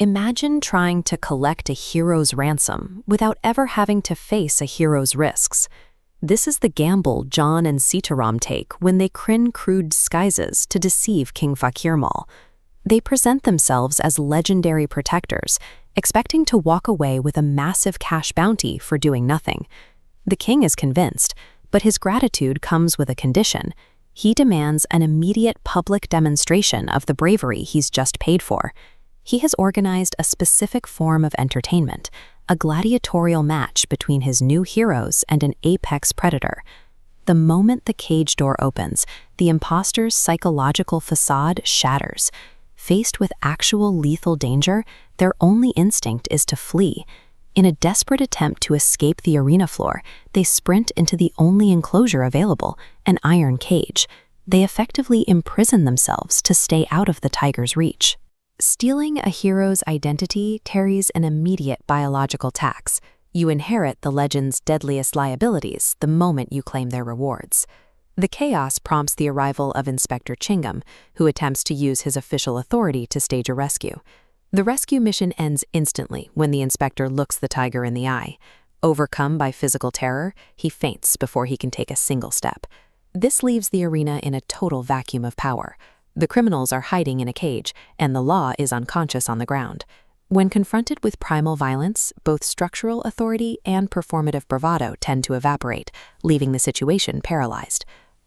Imagine trying to collect a hero's ransom without ever having to face a hero's risks. This is the gamble John and Sitaram take when they crin crude disguises to deceive King Fakirmal. They present themselves as legendary protectors, expecting to walk away with a massive cash bounty for doing nothing. The king is convinced, but his gratitude comes with a condition. He demands an immediate public demonstration of the bravery he's just paid for. He has organized a specific form of entertainment, a gladiatorial match between his new heroes and an apex predator. The moment the cage door opens, the imposter's psychological facade shatters. Faced with actual lethal danger, their only instinct is to flee. In a desperate attempt to escape the arena floor, they sprint into the only enclosure available, an iron cage. They effectively imprison themselves to stay out of the tiger's reach. Stealing a hero's identity carries an immediate biological tax. You inherit the legend's deadliest liabilities the moment you claim their rewards. The chaos prompts the arrival of Inspector Chingam, who attempts to use his official authority to stage a rescue. The rescue mission ends instantly when the inspector looks the tiger in the eye. Overcome by physical terror, he faints before he can take a single step. This leaves the arena in a total vacuum of power. The criminals are hiding in a cage, and the law is unconscious on the ground. When confronted with primal violence, both structural authority and performative bravado tend to evaporate, leaving the situation paralyzed.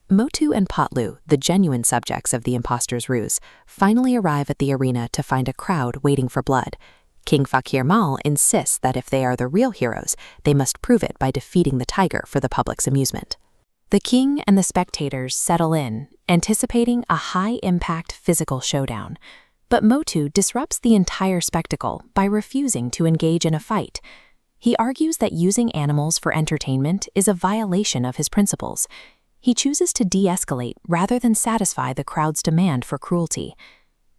Motu and Patlu, the genuine subjects of the imposter's ruse, finally arrive at the arena to find a crowd waiting for blood. King Fakirmal insists that if they are the real heroes, they must prove it by defeating the tiger for the public's amusement. The king and the spectators settle in, anticipating a high-impact physical showdown. But Motu disrupts the entire spectacle by refusing to engage in a fight. He argues that using animals for entertainment is a violation of his principles. He chooses to de-escalate rather than satisfy the crowd's demand for cruelty.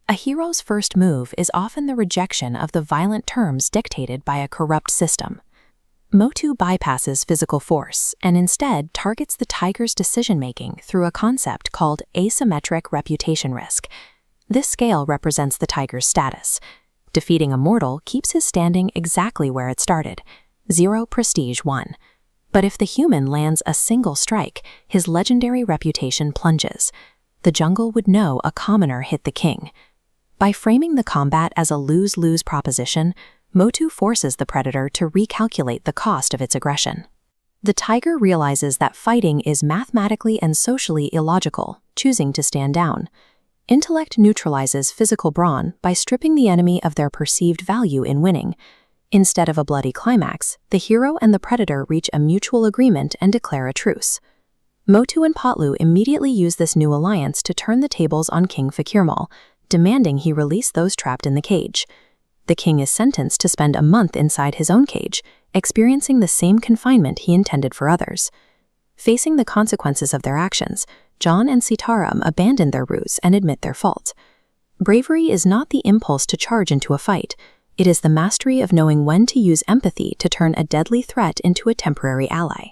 A hero's first move is often the rejection of the violent terms dictated by a corrupt system. Motu bypasses physical force and instead targets the tiger's decision-making through a concept called asymmetric reputation risk. This scale represents the tiger's status. Defeating a mortal keeps his standing exactly where it started, 0 prestige 1. But if the human lands a single strike, his legendary reputation plunges. The jungle would know a commoner hit the king. By framing the combat as a lose-lose proposition, Motu forces the predator to recalculate the cost of its aggression. The tiger realizes that fighting is mathematically and socially illogical, choosing to stand down. Intellect neutralizes physical brawn by stripping the enemy of their perceived value in winning. Instead of a bloody climax, the hero and the predator reach a mutual agreement and declare a truce. Motu and Patlu immediately use this new alliance to turn the tables on King Fakirmal, demanding he release those trapped in the cage. The king is sentenced to spend a month inside his own cage, experiencing the same confinement he intended for others. Facing the consequences of their actions, John and Sitaram abandon their ruse and admit their fault. Bravery is not the impulse to charge into a fight. It is the mastery of knowing when to use empathy to turn a deadly threat into a temporary ally.